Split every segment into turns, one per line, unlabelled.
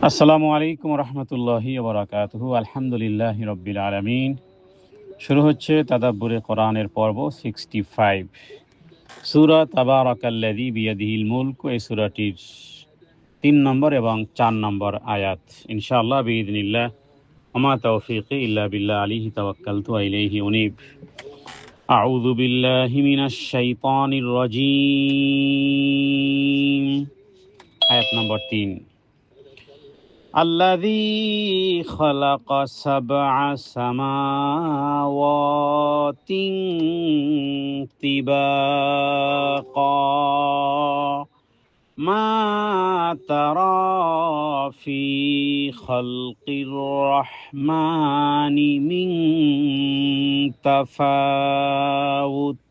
আসসালামু আলাইকুম রহমতুল্লাহি ওবরাকাতুহু। আলহামদুলিল্লাহি রব্বিল আলামিন। শুরু হচ্ছে তাদাব্বুরে কোরআনের পর্ব 65, সূরা তাবারাকাল্লাযী বিয়াদিহিল মুলক। এই সূরাটির 3 নম্বর এবং 4 নম্বর আয়াত। ইনশাআল্লাহ বিইذনিল্লাহ। ওমা তাওফীকি ইল্লা বিল্লাহ, আলাইহি তাওয়াক্কালতু ওয়া ইলাইহি উনীব। আউযু বিল্লাহি মিনাশ শাইতানির রাজীম। আয়াত নম্বর 3। الذي خلق 7 سماوات طباقا ما ترى في خلق الرحمن من تفاوت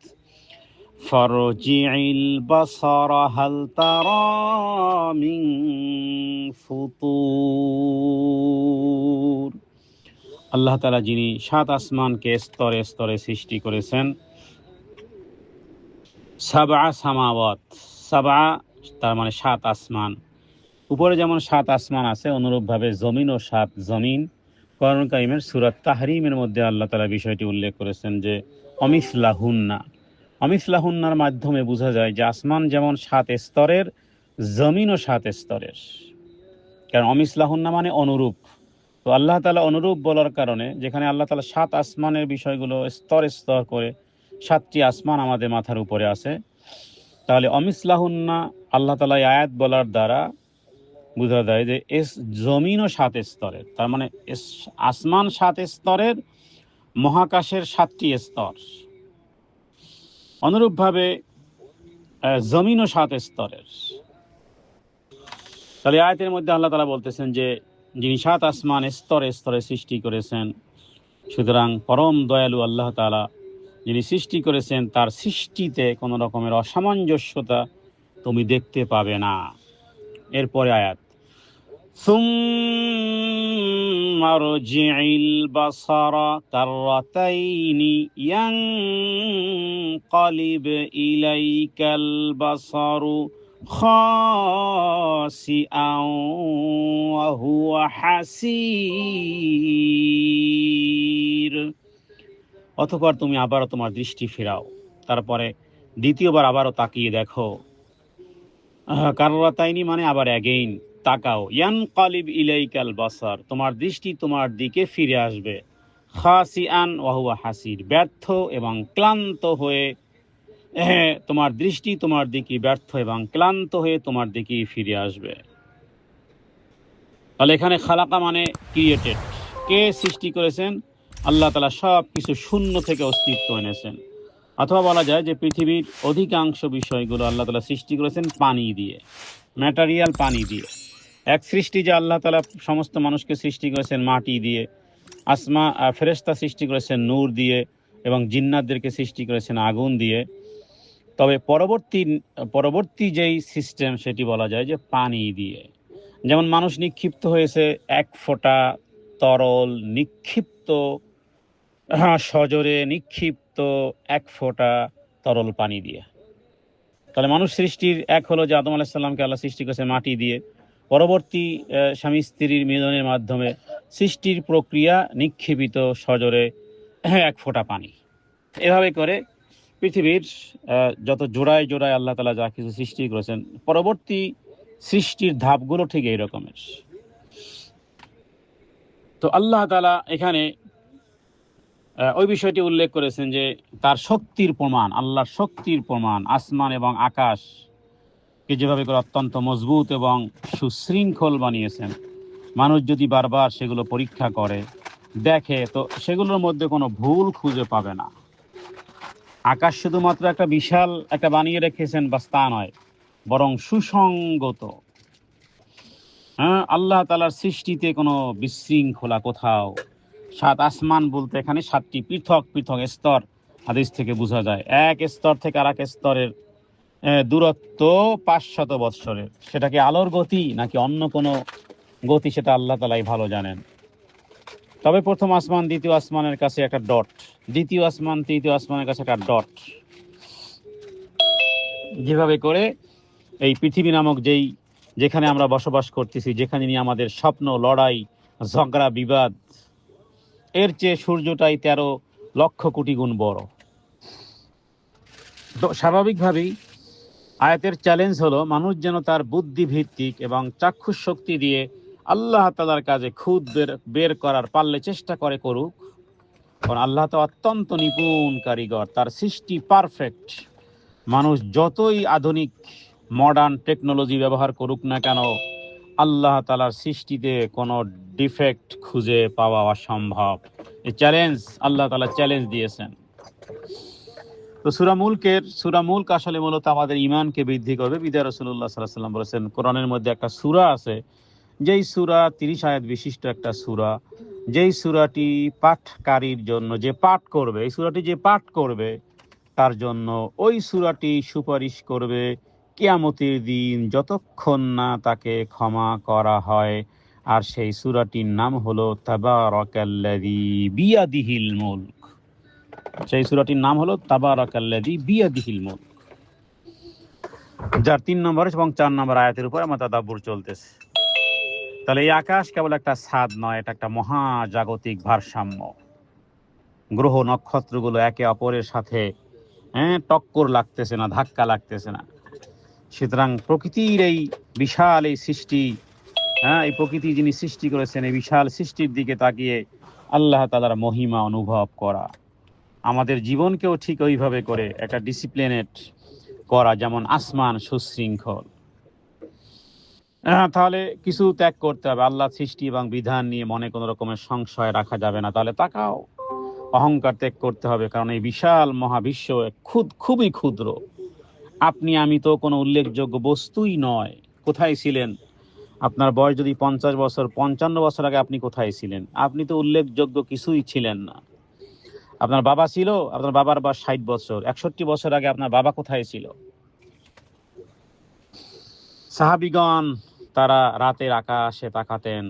فارجع البصر هل ترى من ফুতুর। আল্লাহ তাআলা যিনি 7 আসমানকে স্তরে স্তরে সৃষ্টি করেছেন। সাবআ সামাওয়াত, সাবআ তার মানে 7 আসমান। উপরে যেমন 7 আসমান আছে, অনুরূপভাবে জমিনও 7 জমিন। কোরআন কারীমের সূরা তাহরিমের মধ্যে আল্লাহ তাআলা বিষয়টি উল্লেখ করেছেন যে অমিসলাহুন্না। অমিসলাহুন্নার মাধ্যমে বোঝা যায় যে আসমান যেমন 7 স্তরের, জমিনও 7 স্তরের। কারণ অমিসলাহুন্না মানে অনুরূপ। তো আল্লাহ তাআলা অনুরূপ বলার কারণে, যেখানে আল্লাহ তাআলা 7 আসমানের বিষয়গুলো স্তর স্তর করে 7টি আসমান আমাদের মাথার উপরে আছে, তাহলে অমিসলাহুন্না আল্লাহ তাআলা এই আয়াত বলার দ্বারা বোঝা যায় যে জমিনও 7 স্তরের। তার মানে আসমান 7 স্তরের, মহাকাশের 7টি স্তর। অনুরূপভাবে জমিনও 7 স্তরের। তাহলে আয়াতের মধ্যে আল্লাহ তাআলা বলতেছেন যে যিনি 7 আসমান স্তরে স্তরে সৃষ্টি করেছেন, সুতরাং পরম দয়ালু আল্লাহ তাআলা যিনি সৃষ্টি করেছেন, তার সৃষ্টিতে কোনো রকমের অসামঞ্জস্যতা তুমি দেখতে পাবে না। এরপরে আয়াত, সুম্মা রজি'ইল বাসারা কাররাতাইনি ইয়ানকালিব ইলাইকাল বাসারু খাসিআন ওয়া হুয়া হাসীর। অতঃপর তুমি আবারও তোমার দৃষ্টি ফেরাও, তারপরে দ্বিতীয়বার আবারও তাকিয়ে দেখো। কাররাতাইনি মানে আবার অ্যাগেইন, তাকাও। ইয়ানকালিব ইলাইকাল বাসার, তোমার দৃষ্টি তোমার দিকে ফিরে আসবে। খাসিআন ওয়া হুয়া হাসির, ব্যর্থ এবং ক্লান্ত হয়ে। তোমার দৃষ্টি তোমার দিকে ব্যর্থ এবং ক্লান্ত হয়ে তোমার দিকেই ফিরে আসবে। তাহলে এখানে খালাকা মানে ক্রিয়েটেড। কে সৃষ্টি করেছেন? আল্লাহ তাআলা সব কিছু শূন্য থেকে অস্তিত্ব এনেছেন। অথবা বলা যায় যে পৃথিবীর অধিকাংশ বিষয়গুলো আল্লাহ তাআলা সৃষ্টি করেছেন পানি দিয়ে, ম্যাটেরিয়াল পানি দিয়ে। এক সৃষ্টি যে আল্লাহ তাআলা সমস্ত মানুষকে সৃষ্টি করেছেন মাটি দিয়ে, ফেরেশতা সৃষ্টি করেছেন নূর দিয়ে, এবং জিন্নাতদেরকে সৃষ্টি করেছেন আগুন দিয়ে। তবে পরবর্তী যেই সিস্টেম, সেটি বলা যায় যে পানি দিয়ে। যেমন মানুষ নিক্ষিপ্ত হয়েছে 1 ফোঁটা তরল নিক্ষিপ্ত, সজোরে নিক্ষিপ্ত 1 ফোঁটা তরল পানি দিয়ে। তাহলে মানুষ সৃষ্টির এক হলো যে আদম আলাইহিস সালামকে আল্লাহ সৃষ্টি করেছে মাটি দিয়ে। পরবর্তী স্বামী স্ত্রীর মিলনের মাধ্যমে সৃষ্টির প্রক্রিয়া নিক্ষেপিত সজোরে 1 ফোঁটা পানি। এভাবে করে পৃথিবীর যত জোড়ায় জোড়ায় আল্লাহ তাআলা যা কিছু সৃষ্টি করেছেন, পরবর্তী সৃষ্টির ধাপগুলো ঠিক এই রকমের। তো আল্লাহ তাআলা এখানে ওই বিষয়টি উল্লেখ করেছেন যে তার শক্তির প্রমাণ, আল্লাহর শক্তির প্রমাণ। আসমান এবং আকাশকে যেভাবে করে অত্যন্ত মজবুত এবং সুশৃঙ্খল বানিয়েছেন, মানুষ যদি বারবার সেগুলো পরীক্ষা করে দেখে, তো সেগুলোর মধ্যে কোনো ভুল খুঁজে পাবে না। আকাশ শুধুমাত্র একটা বিশাল একটা বানিয়ে রেখেছেন বাস তা নয়, বরং সুসংগত। আল্লাহ তাআলার সৃষ্টিতে কোনো বিশৃঙ্খলা কোথাও। 7 আসমান বলতে এখানে 7টি পৃথক পৃথক স্তর হাদিস থেকে বোঝা যায়। এক স্তর থেকে আরেক স্তরের দূরত্ব 500 বৎসরের। সেটা কি আলোর গতি নাকি অন্য কোনো গতি, সেটা আল্লাহ তাআলাই ভালো জানেন। তবে প্রথম আসমান দ্বিতীয় আসমানের কাছে একটা ডট, দ্বিতীয় আসমান তৃতীয় আসমানের কাছে একটা ডট। যেভাবে করে এই পৃথিবী নামক যেই যেখানে আমরা বসবাস করতেছি, যেখানে নিয়ে আমাদের স্বপ্ন, লড়াই, ঝগড়া, বিবাদ, এর চেয়ে সূর্যটাই 13 লক্ষ কোটি গুণ বড়। তো স্বাভাবিকভাবেই আয়াতের চ্যালেঞ্জ হলো মানুষ যেন তার বুদ্ধি ভিত্তিক এবং চাক্ষুষ শক্তি দিয়ে আল্লাহ তাআলার কাজে খুদ বের করার পারলে চেষ্টা করুক। কারণ আল্লাহ তো অত্যন্ত নিপুণ কারিগর, তার সৃষ্টি পারফেক্ট। মানুষ যতই আধুনিক মডার্ন টেকনোলজি ব্যবহার করুক না কেন, আল্লাহ তাআলার সৃষ্টিতে কোনো ডিফেক্ট খুঁজে পাওয়া অসম্ভব। এই চ্যালেঞ্জ আল্লাহ তাআলা চ্যালেঞ্জ দিয়েছেন। তো সূরা মুলক আসলে মূলত আমাদের ঈমানকে বৃদ্ধি করবে। বিদায় রাসূলুল্লাহ সাল্লাল্লাহু আলাইহি ওয়াসাল্লাম বলেছেন, কোরআনের মধ্যে একটা সূরা আছে, যেই সূরা 30 আয়াত বিশিষ্ট একটা সূরা, যেই সূরাটি পাঠকারীর জন্য, যে পাঠ করবে, এই সূরাটি যে পাঠ করবে তার জন্য ওই সূরাটি সুপারিশ করবে কিয়ামতের দিন, যতক্ষণ না তাকে ক্ষমা করা হয়। আর সেই সূরাটির নাম হলো তাবারাকাল্লাযী বিয়াদিহিল মুলক। সেই সূরাটির নাম হলো তাবারাকাল্লাযী বিয়াদিহিল মুলক, যার 3 নম্বর এবং 4 নম্বর আয়াতের উপর আমার তাদাব্বুর চলতেছে। তাহলে এই আকাশ কেবল একটা ছাদ নয়, এটা একটা মহাজাগতিক ভারসাম্য। গ্রহ নক্ষত্রগুলো একে অপরের সাথে টক্কর লাগতেছে না, ধাক্কা লাগতেছে না। সুতরাং প্রকৃতির এই বিশাল এই সৃষ্টি, এই প্রকৃতি যিনি সৃষ্টি করেছেন, এই বিশাল সৃষ্টির দিকে তাকিয়ে আল্লাহ তাআলার মহিমা অনুভব করা, আমাদের জীবনকেও ঠিক ওইভাবে করে একটা ডিসিপ্লিনেট করা, যেমন আসমান সুশৃঙ্খল। তাহলে কিছু ত্যাগ করতে হবে। আল্লাহ সৃষ্টি এবং বিধান নিয়ে মনে কোনো রকমের সংশয় রাখা যাবে না। তাহলে তাকাও, অহংকার ত্যাগ করতে হবে, কারণ এই বিশাল মহাবিশ্ব খুবই ক্ষুদ্র। আপনি আমি তো কোনো উল্লেখযোগ্য বস্তুই নয়। কোথায় ছিলেন? আপনার বয়স যদি 50 বছর, 55 বছর আগে আপনি কোথায় ছিলেন? আপনি তো উল্লেখযোগ্য কিছুই ছিলেন না। আপনার বাবা ছিল, আপনার বাবার বয়স 60 বছর, 61 বছর আগে আপনার বাবা কোথায় ছিল? সাহাবীগণ তারা রাতের আকাশে তাকাতেন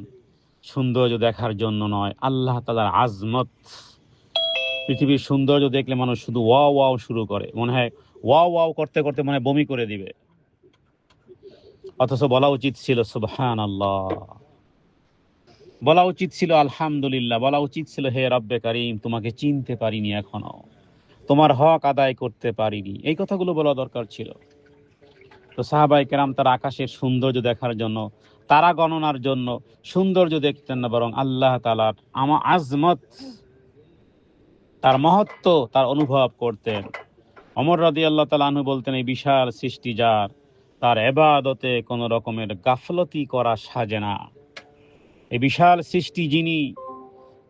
সৌন্দর্য দেখার জন্য নয়, আল্লাহ তাআলার আজমত। পৃথিবীর সৌন্দর্য দেখলে মানুষ শুধু ওয়াও ওয়াও শুরু করে, মনে হয় ওয়াও ওয়াও করতে করতে মনে হয় বমি করে দিবে। অথচ বলা উচিত ছিল সুবহানাল্লাহ, বলা উচিত ছিল আলহামদুলিল্লাহ, বলা উচিত ছিল হে রব্বে কারীম, তোমাকে চিনতে পারিনি এখনো, তোমার হক আদায় করতে পারিনি। এই কথাগুলো বলা দরকার ছিল। তো সাহাবায়ে কেরাম তারা আকাশের সৌন্দর্য দেখার জন্য, তারা গণনার জন্য সৌন্দর্য দেখতেন না, বরং আল্লাহ তাআলার আজমত, তার মহত্ব তার অনুভব করতেন। ওমর রাদিয়াল্লাহু তাআলা আনহু বলতেন, এই বিশাল সৃষ্টি যার, তার ইবাদতে কোনো রকমের গাফলতি করা সাজে না। এই বিশাল সৃষ্টি যিনি,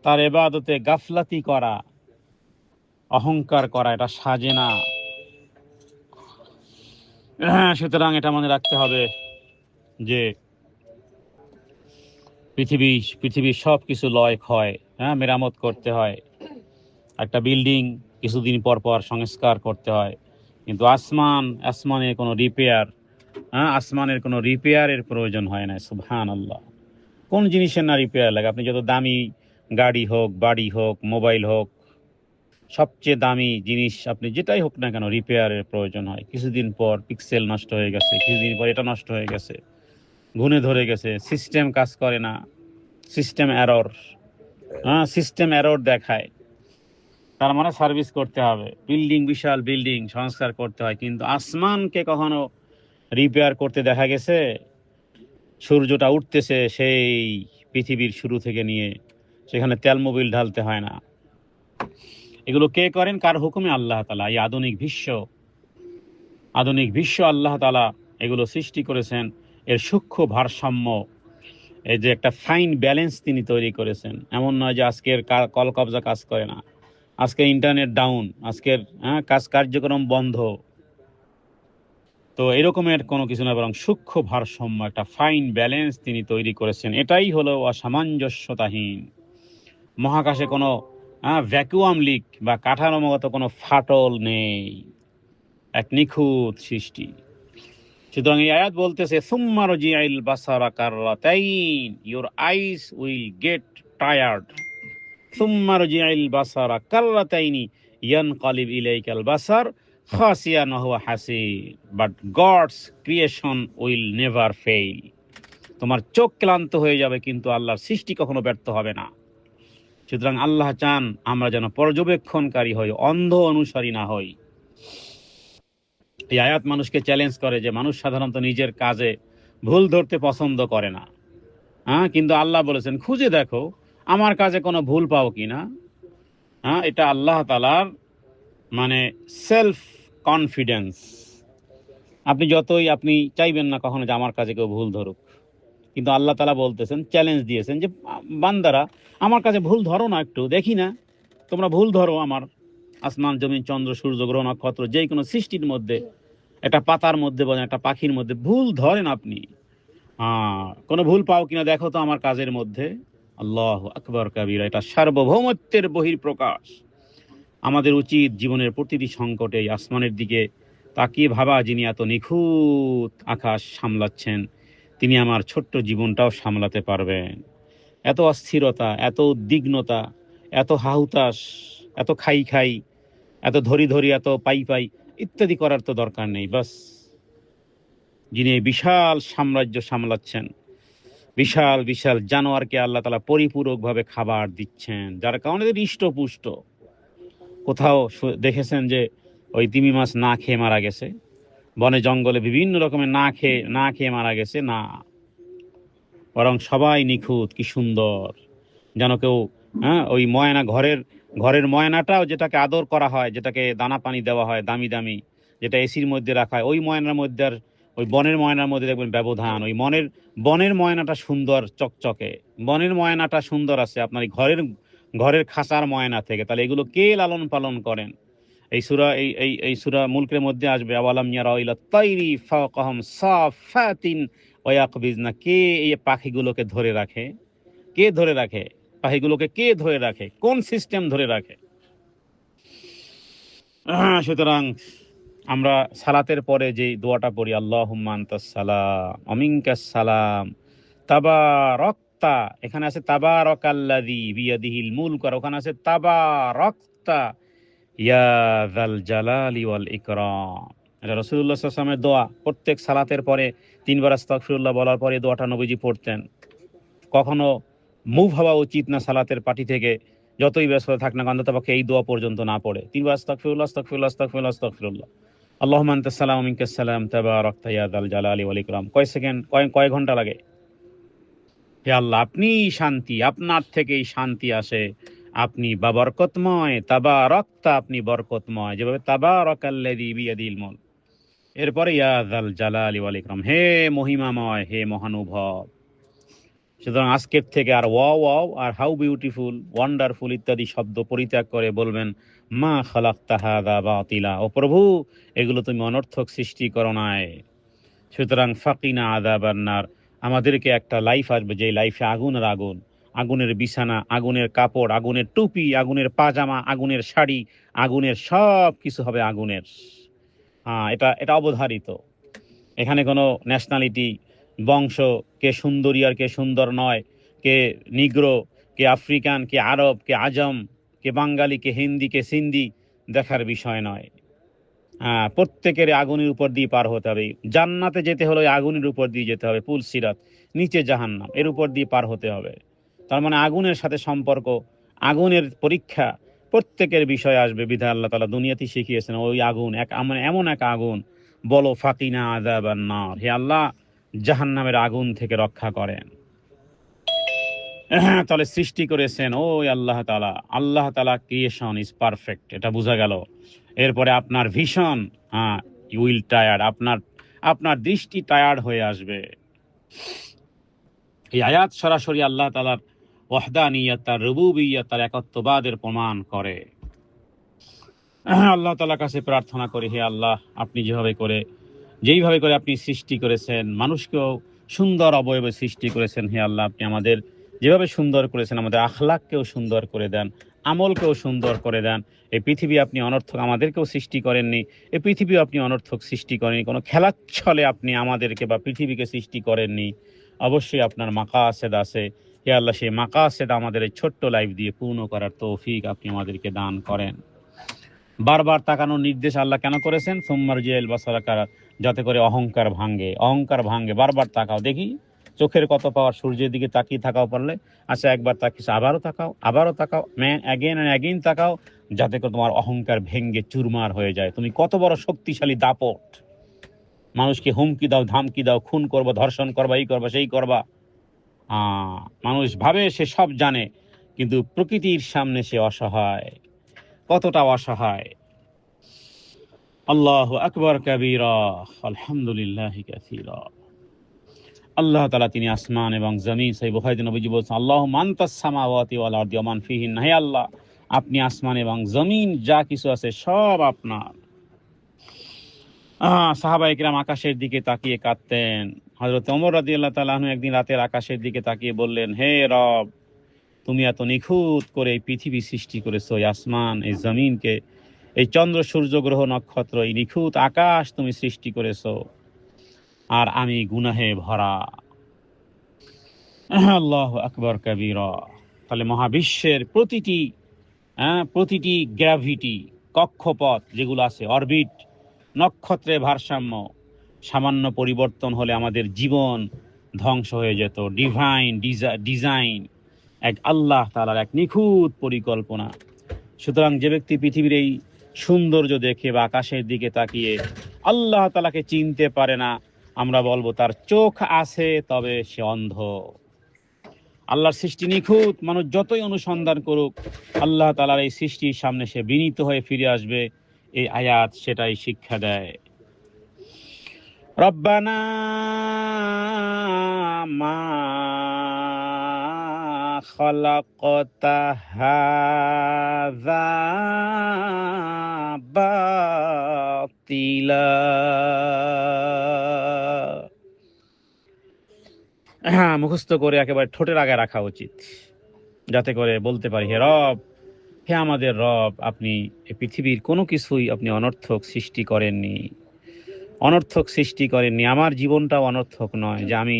তার ইবাদতে গাফলাতি করা, অহংকার করা, এটা সাজে না। সুতরাং এটা মনে রাখতে হবে যে পৃথিবীর সব কিছু লয় ক্ষয়, মেরামত করতে হয়। একটা বিল্ডিং কিছুদিন পর পর সংস্কার করতে হয়, কিন্তু আসমানের কোনো আসমানের কোনো রিপেয়ারের প্রয়োজন হয় না। সুবহানাল্লাহ। কোন জিনিসের না রিপেয়ার লাগে? আপনি যত দামি গাড়ি হোক, বাড়ি হোক, মোবাইল হোক, সবচেয়ে দামি জিনিস আপনি যেটাই হোক না কেন, রিপেয়ারের প্রয়োজন হয়। কিছুদিন পর পিক্সেল নষ্ট হয়ে গেছে, কিছুদিন পর এটা নষ্ট হয়ে গেছে, ঘুণে ধরে গেছে, সিস্টেম কাজ করে না, সিস্টেম এরর দেখায়, তার মানে সার্ভিস করতে হবে। বিশাল বিল্ডিং সংস্কার করতে হয়, কিন্তু আসমানকে কখনো রিপেয়ার করতে দেখা গেছে? সূর্যটা উঠতেছে সেই পৃথিবীর শুরু থেকে নিয়ে, সেখানে তেল মোবিল ঢালতে হয় না। এগুলো কে করেন? কার হুকুমে? আল্লাহ তাআলা। এই আধুনিক বিশ্ব আল্লাহ তাআলা এগুলো সৃষ্টি করেছেন। এর সূক্ষ্ম ভারসাম্য, এই যে একটা ফাইন ব্যালেন্স তিনি তৈরি করেছেন। এমন নয় যে আজকের কল কবজা কাজ করে না, আজকে ইন্টারনেট ডাউন, আজকের কার্যক্রম বন্ধ। তো এরকমের কোনো কিছু না, বরং সূক্ষ্ম ভারসাম্য, একটা ফাইন ব্যালেন্স তিনি তৈরি করেছেন। এটাই হলো অসামঞ্জস্যতাহীন। মহাকাশে কোনো ভ্যাকুয়াম লিক বা কাঠামোগত কোনো ফাটল নেই, এক নিখুঁত সৃষ্টি। সুতরাং এই আয়াত বলতেছে, সুম্মা রজিআল বাসারা কাররাতাইন, your eyes will get tired. সুম্মা রজিআল বাসারা কাররাতাইনি ইয়ানকালিব ইলাইকাল বাসার খাসিয়ান হুয়া হাসির, but God's creation will never fail. তোমার চোখ ক্লান্ত হয়ে যাবে কিন্তু আল্লাহর সৃষ্টি কখনো ব্যর্থ হবে না। সুতরাং আল্লাহ চান আমরা যেন পর্যবেক্ষণকারী হই, অন্ধ অনুসারী না হই। এই আয়াত মানুষকে চ্যালেঞ্জ করে যে মানুষ সাধারণত নিজের কাজে ভুল ধরতে পছন্দ করে না। হ্যাঁ, কিন্তু আল্লাহ বলেছেন খুঁজে দেখো আমার কাজে কোনো ভুল পাও কিনা। হ্যাঁ, এটা আল্লাহ তাআলার মানে সেলফ কনফিডেন্স। আপনি যতই আপনি চাইবেন না কখনো যে আমার কাজে কেউ ভুল ধরুক, কিন্তু আল্লাহ তাআলা বলতেছেন, চ্যালেঞ্জ দিয়েছেন যে বান্দারা আমার কাছে ভুল ধরো না, একটু দেখি না, তোমরা ভুল ধরো আমার আসমান জমিন চন্দ্র সূর্য গ্রহ নক্ষত্র যে কোনো সৃষ্টির মধ্যে, একটা পাতার মধ্যে বলেন একটা পাখির মধ্যে ভুল ধরেন আপনি। কোনো ভুল পাও কিনা দেখো তো আমার কাজের মধ্যে। আল্লাহু আকবার কাবীরা, এটা সার্বভৌমত্বের বহিঃপ্রকাশ। আমাদের উচিত জীবনের প্রতিটি সংকটে এই আসমানের দিকে তাকিয়ে ভাবা, যিনি এত নিখুঁত আকাশ সামলাচ্ছেন তিনি আমার ছোট্ট জীবনটাও সামলাতে পারবেন। এত অস্থিরতা, এত উদ্বিগ্নতা, এত হাহুতাশ, এত খাই খাই, এত ধরি ধরি, এত পাই পাই ইত্যাদি করার তো দরকার নেই। বাস যিনি এই বিশাল সাম্রাজ্য সামলাচ্ছেন, বিশাল বিশাল জানোয়ারকে আল্লাহ তাআলা পরিপূরকভাবে খাবার দিচ্ছেন, যার কারণে এদের হৃষ্টপুষ্ট। কোথাও দেখেছেন যে ওই তিমি মাছ না খেয়ে মারা গেছে? বনে জঙ্গলে বিভিন্ন রকমের না খেয়ে মারা গেছে না, বরং সবাই নিখুঁত, কি সুন্দর, যেন কেউ ওই ময়না, ঘরের ঘরের ময়নাটাও যেটাকে আদর করা হয়, যেটাকে দানা পানি দেওয়া হয় দামি দামি, যেটা এসির মধ্যে রাখা হয়, ওই ময়নার মধ্যে আর ওই বনের ময়নার মধ্যে দেখবেন ব্যবধান। ওই বনের ময়নাটা সুন্দর চকচকে, বনের ময়নাটা সুন্দর আছে আপনার এই ঘরের ঘরের খাঁচার ময়না থেকে। তাহলে এগুলো কে লালন পালন করেন? এই সূরা এই সূরা মুলকের মধ্যে আসবে, আওয়ালাম ইয়ারাউ ইলা তাইরি ফাওকাহুম সাফাতিন ওয়া ইয়াকবিজনা, কে এই পাখিগুলোকে ধরে রাখে? কে ধরে রাখে পাখিগুলোকে? কে ধরে রাখে? কোন সিস্টেম ধরে রাখে? সুতরাং আমরা সালাতের পরে যে দোয়াটা পড়ি, আল্লাহুম্মা আনতাস সালাম ওয়া মিনকাস সালাম তাবারাকতা, এখানে আছে তাবারাকাল্লাযী বিয়াদিহিল মুলক, আর ওখানে আছে তাবারাকতা ইয়া যাল জালালি ওয়াল ইকরাম। এটা রাসূলুল্লাহ সাল্লাল্লাহু আলাইহি ওয়াসাল্লামের দোয়া। প্রত্যেক সালাতের পরে তিনবার আস্তাগফিরুল্লাহ বলার পরে দোয়াটা নবীজি পড়তেন। কখনো মুভ হওয়া উচিত না সালাতের পার্টি থেকে, যতই ব্যস্ত থাক না অন্তত পক্ষে এই দোয়া পর্যন্ত না পড়ে। তিনবার আস্তাগফিরুল্লাহ আস্তাগফিরুল্লাহ আস্তাগফিরুল্লাহ আস্তাগফিরুল্লাহ, আল্লাহুম্মা আনতাস সালাম ওয়া মিনকাস সালাম তাবারাকতা ইয়া যাল জালালি ওয়াল ইকরাম। কয় সেকেন্ড, কয় ঘন্টা লাগে? হে আল্লাহ, আপনি শান্তি, আপনার থেকেই শান্তি আসে, আপনি বাবরকতময়, তাবারাকতা, আপনি বরকতময়, যেভাবে তাবারাকাল্লাযী বিয়াদিল মুলক। এরপরে ইয়া যাল জালালি ওয়াল ইকরাম, হে মহিমাময়, হে মহানুভব। সুতরাং আজকের থেকে আর ওয়াও ওয়াও আর হাউ বিউটিফুল, ওয়ান্ডারফুল ইত্যাদি শব্দ পরিত্যাগ করে বলবেন মা খালাকতা হাযা বাতিলা, ও প্রভু এগুলো তুমি অনর্থক সৃষ্টি করো নাই। সুতরাং ফাকিনা আযাবান নার, আমাদেরকে একটা লাইফ আসবে যে লাইফে আগুনের আগুন, আগুনের বিছানা, আগুনের কাপড়, আগুনের টুপি, আগুনের পাজামা, আগুনের শাড়ি, আগুনের সব কিছু হবে আগুনের। এটা এটা অবধারিত। এখানে কোনো ন্যাশনালিটি, বংশ, কে সুন্দরী আর কে সুন্দর নয়, কে নিগ্রো, কে আফ্রিকান, কে আরব, কে আজম, কে বাঙালি, কে হিন্দি, কে সিন্ধি দেখার বিষয় নয়। প্রত্যেকের আগুনের উপর দিয়ে পার হতে হবে। জান্নাতে যেতে হলে আগুনের উপর দিয়ে যেতে হবে, পুল সিরাত, নিচে জাহান্নাম, এর উপর দিয়ে পার হতে হবে। তার মানে আগুনের সাথে সম্পর্ক, আগুনের পরীক্ষা প্রত্যেকের বিষয় আসবে। বিধায় আল্লাহ তাআলা দুনিয়াতে শিখিয়েছেন ওই আগুন এমন এক আগুন, বলো ফাকিনা আযাবান নার, হে আল্লাহ জাহান্নামের আগুন থেকে রক্ষা করেন। তাহলে সৃষ্টি করেছেন ওই আল্লাহ তাআলা। আল্লাহ তাআলা ক্রিয়েশন ইজ পারফেক্ট, এটা বোঝা গেল। এরপরে আপনার ভিশন, ইউ উইল টায়ার্ড, আপনার দৃষ্টি টায়ার্ড হয়ে আসবে। এই আয়াত সরাসরি আল্লাহ তাআলার ওয়াহদানিয়ত, তার রুবুবিয়ত, তার একত্ববাদের প্রমাণ করে। আল্লাহ তাআলার কাছে প্রার্থনা করি, হে আল্লাহ, আপনি যেইভাবে করে আপনি সৃষ্টি করেছেন, মানুষকেও সুন্দর অবয়বে সৃষ্টি করেছেন, হে আল্লাহ আপনি আমাদের যেভাবে সুন্দর করেছেন আমাদের আখলাককেও সুন্দর করে দেন, আমলকেও সুন্দর করে দেন। এই পৃথিবী আপনি অনর্থক আমাদেরকেও সৃষ্টি করেননি, এই পৃথিবীও আপনি অনর্থক সৃষ্টি করেননি, কোনো খেলাচ্ছলে আপনি আমাদেরকে বা পৃথিবীকে সৃষ্টি করেননি। অবশ্যই আপনার মাকাসেদ আছে, হে আল্লাহ সেই মাকাসেদ আমাদের এই ছোট্ট লাইফ দিয়ে পূর্ণ করার তৌফিক আপনি আমাদেরকে দান করেন। বারবার তাকানোর নির্দেশ আল্লাহ কেন করেছেন? সুম্মারজিল বাসারাকা, যাতে করে অহংকার ভাঙে, অহংকার ভাঙে। বারবার তাকাও, দেখি চোখের কত পাওয়ার, সূর্যের দিকে তাকিয়ে থাকাও পারলে, আচ্ছা একবার তাকিয়েছো, আবারও তাকাও, আবারও তাকাও, অ্যাগেন অ্যান্ড অ্যাগেন তাকাও, যাতে করে তোমার অহংকার ভেঙ্গে চুরমার হয়ে যায়। তুমি কত বড় শক্তিশালী দাপট, মানুষকে হুমকি দাও, ধামকি দাও, খুন করবা, ধর্ষণ করবা, এই করবা, সেই করবা। মানুষ ভাবে সে সব জানে, কিন্তু প্রকৃতির সামনে সে অসহায়, কতটা অসহায়। আল্লাহু আকবার কাবীরা, আলহামদুলিল্লাহি কাসীরা। আল্লাহ তাআলা তিনি আসমান এবং জমিন, সেই বুখারীতে নবীজি বলেছেন, আল্লাহুম্মা আনতাস সামাওয়াতি ওয়াল আরদি ওয়া মান ফিহিন্না, হে আল্লাহ আপনি আসমান এবং জমিন যা কিছু আছে সব আপনার। সাহাবায়ে কিরাম আকাশের দিকে তাকিয়ে কাঁদতেন। হযরত ওমর রাদিয়াল্লাহু তাআলা আনহু একদিন রাতের আকাশের দিকে তাকিয়ে বললেন, হে রব, তুমি এত নিখুঁত করে এই পৃথিবী সৃষ্টি করেছো, এই আসমান, এই জমিনকে, এই চন্দ্র সূর্য গ্রহ নক্ষত্র, এই নিখুঁত আকাশ তুমি সৃষ্টি করেছো, আর আমি গুনাহে ভরা। আল্লাহু আকবার কাবীরা। তাহলে মহাবিশ্বের প্রতিটি গ্র্যাভিটি, কক্ষপথ যেগুলো আছে, অরবিট, নক্ষত্রের ভারসাম্য সামান্য পরিবর্তন হলে আমাদের জীবন ধ্বংস হয়ে যেত। ডিভাইন ডিজাইন, এক আল্লাহ তাআলার এক নিখুঁত পরিকল্পনা। সুতরাং যে ব্যক্তি পৃথিবীর এই সৌন্দর্য দেখে বা আকাশের দিকে তাকিয়ে আল্লাহ তাআলাকে চিনতে পারে না, আমরা বলবো তার চোখ আছে, তবে সে অন্ধ। আল্লাহর সৃষ্টি নিখুঁত, মানুষ যতই অনুসন্ধান করুক, আল্লাহ তাআলার এই সৃষ্টির সামনে সে বিনীত হয়ে ফিরে আসবে। এই আয়াত সেটাই শিক্ষা দেয়। রব্বানা মা খালাকতা হাযা বাতিলা। মুখস্থ করে একেবারে ঠোঁটের আগে রাখা উচিত, যাতে করে বলতে পারি, হে রব, হে আমাদের রব, আপনি এই পৃথিবীর কোনো কিছুই আপনি অনর্থক সৃষ্টি করেননি, অনর্থক সৃষ্টি করেননি। আমার জীবনটাও অনর্থক নয়, যে আমি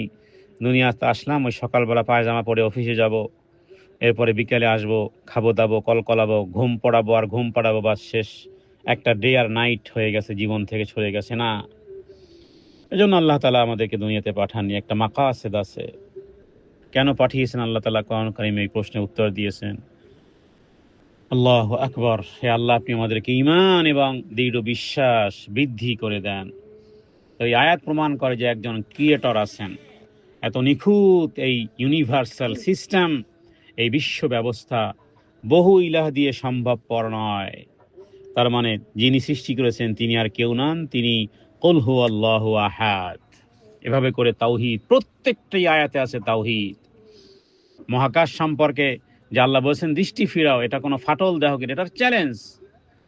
দুনিয়াতে আসলাম, ওই সকালবেলা পায়জামা পরে অফিসে যাব, এরপরে বিকেলে আসবো, খাবো দাবো, কলাবো, ঘুম পড়াবো আর ঘুম পাড়াবো, বাস শেষ, একটা ডে আর নাইট হয়ে গেছে, জীবন থেকে সরে গেছে। না, এজন্য আল্লাহ তাআলা আমাদেরকে দুনিয়াতে পাঠাননি, একটা মাকাসেদ আছে। কেন পাঠিয়েছেন আল্লাহ তাআলা কোরআন কারীমে এই প্রশ্নের উত্তর দিয়েছেন। আল্লাহু আকবার। হে আল্লাহ, আপনি আমাদেরকে ঈমান এবং দৃঢ় বিশ্বাস বৃদ্ধি করে দেন। তো এই আয়াত প্রমাণ করে যে একজন ক্রিয়েটর আছেন। এত নিখুঁত এই ইউনিভার্সাল সিস্টেম, এই বিশ্ব ব্যবস্থা বহু ইলাহ দিয়ে সম্ভবপর নয়। তার মানে যিনি সৃষ্টি করেছেন তিনি আর কেউ নন, তিনি কুল হুয়াল্লাহু আহাদ। এভাবে করে তাওহীদ, প্রত্যেকটি আয়াতে আছে তাওহীদ। মহাকাশ সম্পর্কে যে আল্লাহ বলছেন দৃষ্টি ফিরাও, এটা কোনো ফাটল দেহ কিনা, এটার চ্যালেঞ্জ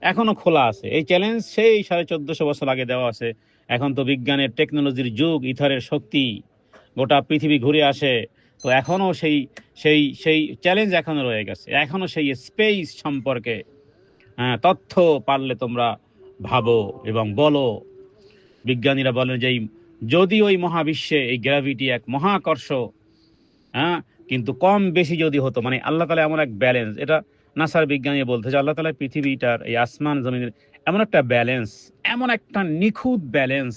এখনো খোলা আছে। এই চ্যালেঞ্জ সেই 1450 বছর আগে দেওয়া আছে। এখন তো বিজ্ঞানের, টেকনোলজির যুগ, ইথারের শক্তি, গোটা পৃথিবী ঘুরে আসে। তো এখনো সেই সেই সেই চ্যালেঞ্জ এখনো রয়ে গেছে, এখনো সেই স্পেস সম্পর্কে তথ্য পারলে তোমরা ভাবো এবং বলো। বিজ্ঞানীরা বলেন যে যদি ওই মহাবিশ্বে এই গ্র্যাভিটি, এক মহাকর্ষ, হ্যাঁ, কিন্তু কম বেশি যদি হতো, মানে আল্লাহ তাআলা এমন এক ব্যালেন্স, এটা নাসার বিজ্ঞানী বলতে যে আল্লাহ তাআলা পৃথিবীটার, এই আসমান জমিনের এমন একটা ব্যালেন্স, এমন একটা নিখুঁত ব্যালেন্স,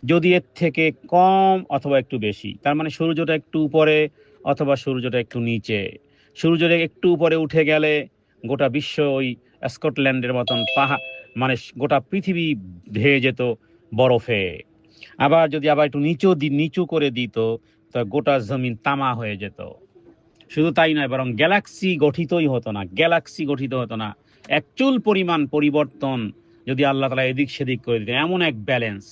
যদি এর থেকে কম অথবা একটু বেশি, তার মানে সূর্যটা একটু উপরে অথবা সূর্যটা একটু নিচে, সূর্যটা একটু উপরে উঠে গেলে গোটা বিশ্ব ওই স্কটল্যান্ডের মতন মানে গোটা পৃথিবী ধেয়ে যেত বরফে। আবার যদি আবার একটু নিচু করে দিত, তো গোটা জমিন তামা হয়ে যেত। শুধু তাই নয়, বরং গ্যালাক্সি গঠিতই হতো না, গ্যালাক্সি গঠিত হতো না। এক চুল পরিমাণ পরিবর্তন যদি আল্লাহ তাআলা এদিক সেদিক করে দিতেন, এমন এক ব্যালেন্স।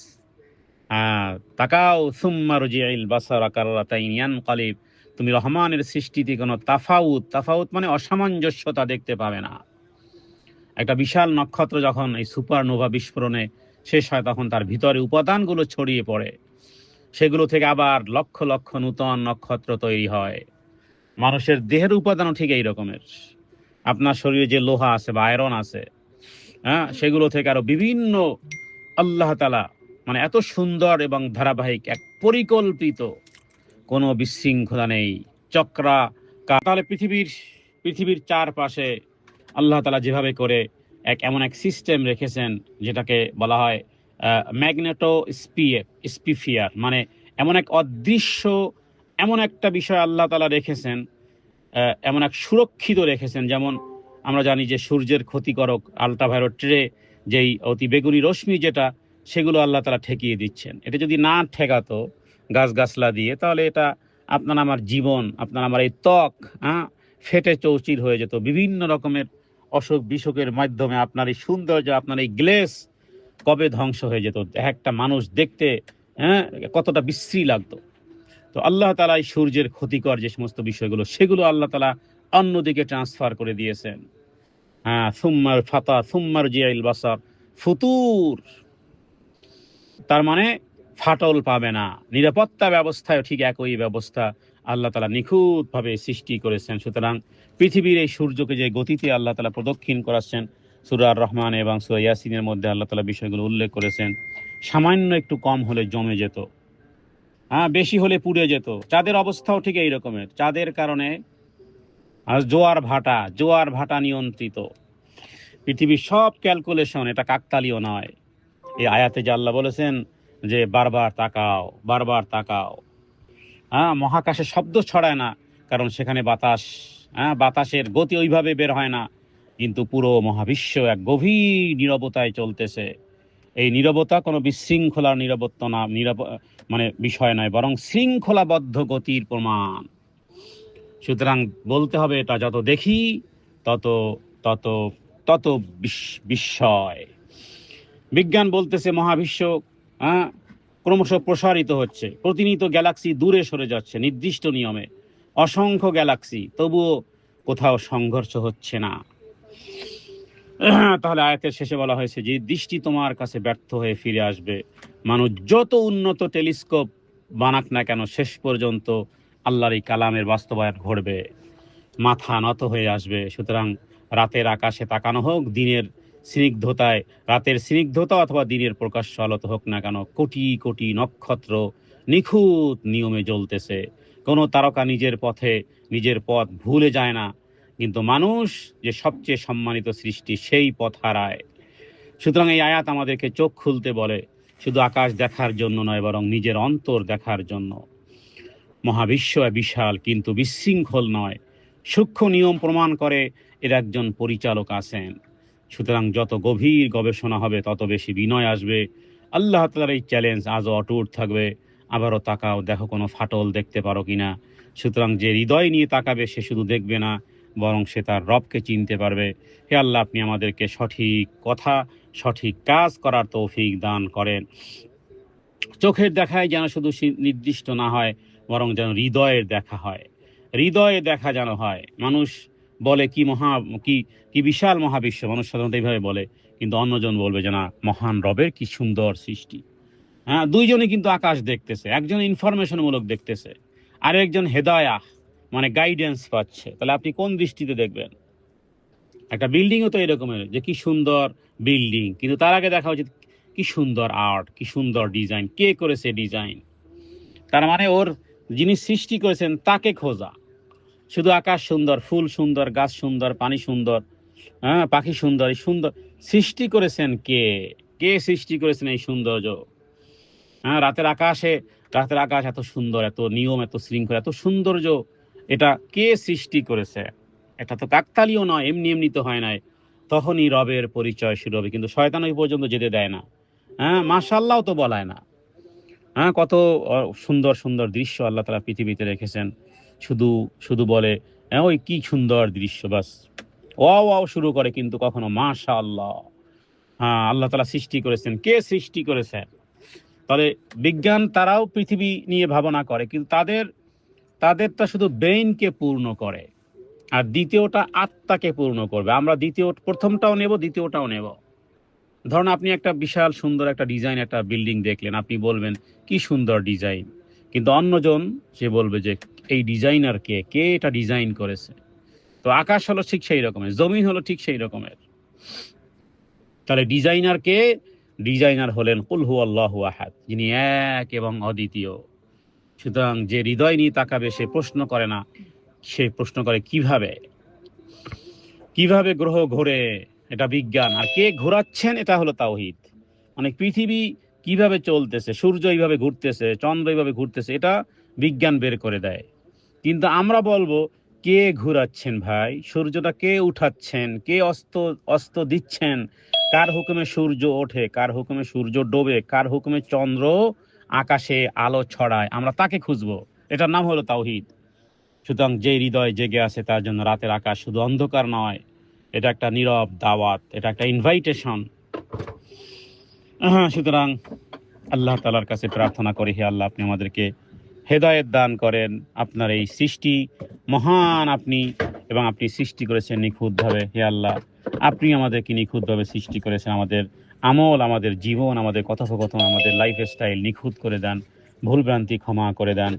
তাকাও সুম্মা রুজিইল বাসারা কাররাতাইন ইয়ানকালিব, তুমি রহমানের সৃষ্টিতে কোনো তাফাউত মানে অসামঞ্জস্যতা দেখতে পাবে না। একটা বিশাল নক্ষত্র যখন এই সুপারনোভা বিস্ফোরণে শেষ হয়, তখন তার ভিতরে উপাদানগুলো ছড়িয়ে পড়ে, সেগুলো থেকে আবার লক্ষ লক্ষ নূতন নক্ষত্র তৈরি হয়। মানুষের দেহের উপাদানও ঠিক এই রকমের। আপনার শরীরে যে লোহা আছে বা আয়রন আছে, সেগুলো থেকে আরো বিভিন্ন, আল্লাহ তাআলা মানে এত সুন্দর এবং ধারাবাহিক এক পরিকল্পিত, কোনো বিশৃঙ্খলা নেই, তাহলে পৃথিবীর চারপাশে আল্লাহ তাআলা যেভাবে করে এমন এক সিস্টেম রেখেছেন যেটাকে বলা হয় ম্যাগনেটো স্পিফিয়ার, মানে এমন এক অদৃশ্য এমন একটা বিষয় আল্লাহ তাআলা রেখেছেন, এমন এক সুরক্ষিত রেখেছেন। যেমন আমরা জানি যে সূর্যের ক্ষতিকারক আল্ট্রাভায়োলেট রে, যেই অতি বেগুনি রশ্মি যেটা, সেগুলো আল্লাহ তাআলা ঠেকিয়ে দিচ্ছেন। এটা যদি না ঠেকাতো গাছগাছলা দিয়ে, তাহলে এটা আপনার আমার জীবন, আপনার আমার এই ত্বক, হ্যাঁ, ফেটে চৌচির হয়ে যেত। বিভিন্ন রকমের অসুখ বিসুখের মাধ্যমে আপনার এই সৌন্দর্য, আপনার এই গ্লেস কবে ধ্বংস হয়ে যেত। একটা মানুষ দেখতে, হ্যাঁ, কতটা বিশ্রী লাগতো। তো আল্লাহ তাআলা এই সূর্যের ক্ষতিকর যে সমস্ত বিষয়গুলো, সেগুলো আল্লাহ তাআলা অন্যদিকে ট্রান্সফার করে দিয়েছেন। হ্যাঁ, সুম্মার ফাতা সুম্মার জিয়াইল বাসার ফুতুর, তার মানে ফাটল পাবে না। নিরাপত্তা ব্যবস্থায় ঠিক একই ব্যবস্থা আল্লাহ তাআলা নিখুঁতভাবে সৃষ্টি করেছেন। সুতরাং পৃথিবীর এই সূর্যকে যে গতিতে আল্লাহ তাআলা প্রদক্ষিণ করাচ্ছেন, সূরা আর রহমান এবং সূরা ইয়াসিনের মধ্যে আল্লাহ তাআলা বিষয়গুলো উল্লেখ করেছেন। সামান্য একটু কম হলে জমে যেত, হ্যাঁ, বেশি হলে পুড়ে যেত। চাঁদের অবস্থাও ঠিক এই রকমের। চাঁদের কারণে জোয়ার ভাটা নিয়ন্ত্রিত। পৃথিবীর সব ক্যালকুলেশন, এটা কাকতালীয় নয়। এই আয়াতে যে আল্লাহ বলেছেন যে বারবার তাকাও, বারবার তাকাও, হ্যাঁ, মহাকাশে শব্দ ছড়ায় না, কারণ সেখানে বাতাস, হ্যাঁ, বাতাসের গতি ওইভাবে বের হয় না, কিন্তু পুরো মহাবিশ্ব এক গভীর নীরবতায় চলতেছে। এই নীরবতা কোনো বিশৃঙ্খলার নীরবতা না, মানে বিষয় নয়, বরং শৃঙ্খলাবদ্ধ গতির প্রমাণ। সুতরাং বলতে হবে এটা যত দেখি তত তত তত বিস্ময়। বিজ্ঞান বলতেছে মহাবিশ্ব, হ্যাঁ, ক্রমশ প্রসারিত হচ্ছে, প্রতিনিয়ত গ্যালাক্সি দূরে সরে যাচ্ছে নির্দিষ্ট নিয়মে, অসংখ্য গ্যালাক্সি, তবুও কোথাও সংঘর্ষ হচ্ছে না। তাহলে আয়াতের শেষে বলা হয়েছে যে দৃষ্টি তোমার কাছে ব্যর্থ হয়ে ফিরে আসবে। মানুষ যত উন্নত টেলিস্কোপ বানাক না কেন, শেষ পর্যন্ত আল্লাহর এই কালামের বাস্তবায়ন ঘটবে, মাথা নত হয়ে আসবে। সুতরাং রাতের আকাশে তাকানো হোক, দিনের স্নিগ্ধতায়, রাতের স্নিগ্ধতা অথবা দিনের প্রকাশ্য আলোতে হোক না কেন, কোটি কোটি নক্ষত্র নিখুঁত নিয়মে জ্বলতেছে। কোনো তারকা নিজের পথ ভুলে যায় না, কিন্তু মানুষ যে সবচেয়ে সম্মানিত সৃষ্টি, সেই পথ হারায়। সুতরাং এই আয়াত আমাদেরকে চোখ খুলতে বলে, শুধু আকাশ দেখার জন্য নয়, বরং নিজের অন্তর দেখার জন্য। মহাবিশ্ব বিশাল কিন্তু বিশৃঙ্খল নয়, সূক্ষ্ম নিয়ম প্রমাণ করে এর একজন পরিচালক আছেন। সুতরাং যত গভীর গবেষণা হবে, তত বেশি বিনয় আসবে। আল্লাহ তাআলার এই চ্যালেঞ্জ আজও অটুট থাকবে। আবারও তাকাও, দেখো কোনো ফাটল দেখতে পারো কিনা। সুতরাং যে হৃদয় নিয়ে তাকাবে, সে শুধু দেখবে না, বরং সে তার রবকে চিনতে পারবে। হে আল্লাহ, আপনি আমাদেরকে সঠিক কথা, সঠিক কাজ করার তৌফিক দান করেন। চোখের দেখায় যেন শুধু নির্দিষ্ট না হয়, বরং যেন হৃদয়ের দেখা হয়, হৃদয়ে দেখা যেন হয়। মানুষ বলে কি কি বিশাল মহাবিশ্ব, মানুষ সাধারণত এইভাবে বলে, কিন্তু অন্যজন বলবে যে না, মহান রবের কি সুন্দর সৃষ্টি। হ্যাঁ, দুইজনে কিন্তু আকাশ দেখতেছে, একজন ইনফরমেশনমূলক দেখতেছে, আর একজন হেদায়াহ, মানে গাইডেন্স পাচ্ছে। তাহলে আপনি কোন দৃষ্টিতে দেখবেন? একটা বিল্ডিংও তো এরকমের, যে কি সুন্দর বিল্ডিং, কিন্তু তার আগে দেখা উচিত কি সুন্দর আর্ট, কি সুন্দর ডিজাইন, কে করেছে ডিজাইন। তার মানে ওর যিনি সৃষ্টি করেছেন তাকে খোঁজা। শুধু আকাশ সুন্দর, ফুল সুন্দর, গাছ সুন্দর, পানি সুন্দর, হ্যাঁ, পাখি সুন্দর, এই সুন্দর সৃষ্টি করেছেন কে? কে সৃষ্টি করেছেন এই সৌন্দর্য? হ্যাঁ, রাতের আকাশ এত সুন্দর, এত নিয়ম, এত শৃঙ্খলা, এত সৌন্দর্য, এটা কে সৃষ্টি করেছে? এটা তো কাকতালীয় নয়, এমনি এমনি তো হয় নাই। তখনই রবের পরিচয় শুরু হবে। কিন্তু শয়তান ওই পর্যন্ত যেতে দেয় না। হ্যাঁ, মাশাআল্লাহ তো বলায় না। হ্যাঁ, কত সুন্দর সুন্দর দৃশ্য আল্লাহ তাআলা পৃথিবীতে রেখেছেন, শুধু শুধু বলে হ্যাঁ ওই কি সুন্দর দৃশ্য, বাস ওয়াও ওয়াও শুরু করে, কিন্তু কখনো মাশাআল্লাহ। হ্যাঁ, আল্লাহ তাআলা সৃষ্টি করেছেন, কে সৃষ্টি করেছেন? তাহলে বিজ্ঞান তারাও পৃথিবী নিয়ে ভাবনা করে, কিন্তু তাদেরটা শুধু ব্রেইনকে পূর্ণ করে, আর দ্বিতীয়টা আত্মাকে পূর্ণ করবে। আমরা প্রথমটাও নেব, দ্বিতীয়টাও নেব। ধরুন আপনি একটা বিশাল সুন্দর একটা ডিজাইন, একটা বিল্ডিং দেখলেন, আপনি বলবেন কি সুন্দর ডিজাইন, কিন্তু অন্যজন সে বলবে যে এই ডিজাইনার কে, কে এটা ডিজাইন করেছে। তো আকাশ হলো ঠিক সেই রকমের, জমিন হলো ঠিক সেই রকমের। তাহলে ডিজাইনার কে? ডিজাইনার হলেন কুল হুয়াল্লাহু আহাদ, যিনি এক এবং অদ্বিতীয়। সুতরাং যে হৃদয় নিয়ে তাকাবে, সে প্রশ্ন করে না, সে প্রশ্ন করে কিভাবে কিভাবে গ্রহ ঘোরে, এটা বিজ্ঞান। আর কে ঘোরাচ্ছেন, এটা হলো তাওহীদ। মানে পৃথিবী কিভাবে চলতেছে, সূর্য এইভাবে ঘুরতেছে, চন্দ্র এইভাবে ঘুরতেছে, এটা বিজ্ঞান বের করে দেয়। কিন্তু আমরা বলবো, কে ঘুরাচ্ছেন ভাই? সূর্যটা কে উঠাচ্ছেন? কে অস্ত অস্ত দিচ্ছেন? কার হুকুমে সূর্য ওঠে, কার হুকুমে সূর্য ডোবে, কার হুকুমে চন্দ্র আকাশে আলো ছড়ায়, আমরা তাকে খুঁজবো। এটার নাম হলো তাওহীদ। সুতরাং যে হৃদয় জেগে আছে তার জন্য রাতের আকাশ শুধু অন্ধকার নয়, এটা একটা নীরব দাওয়াত, এটা একটা ইনভাইটেশন। সুতরাং আল্লাহ তাআলার কাছে প্রার্থনা করি, হে আল্লাহ, আপনি আমাদেরকে হেদায়েত দান করেন। আপনার এই সৃষ্টি মহান আপনি, এবং আপনি সৃষ্টি করেছেন নিখুঁতভাবে। হে আল্লাহ, আপনি আমাদেরকে নিখুঁতভাবে সৃষ্টি করেছেন। আমাদের আমল, আমাদের জীবন, আমাদের কথোপকথন, আমাদের লাইফ স্টাইল নিখুঁত করে দেন। ভুলভ্রান্তি ক্ষমা করে দেন।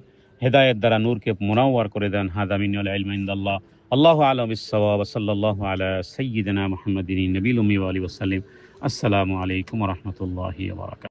হেদায়েত দ্বারা নূরকে মুনাওয়ার করে দেন। হাদা মিনাল ইলমি ইনদাল্লাহ। আল্লাহু আ'লামু বিস-সাওয়াব। সাল্লাল্লাহু আলা সাইয়্যিদিনা মুহাম্মাদিন নবিয়্যিল উম্মি ওয়া আলিহি ওয়া সাল্লাম। আসসালামু আলাইকুম ওয়া রাহমাতুল্লাহি ওয়া বারাকাতুহু।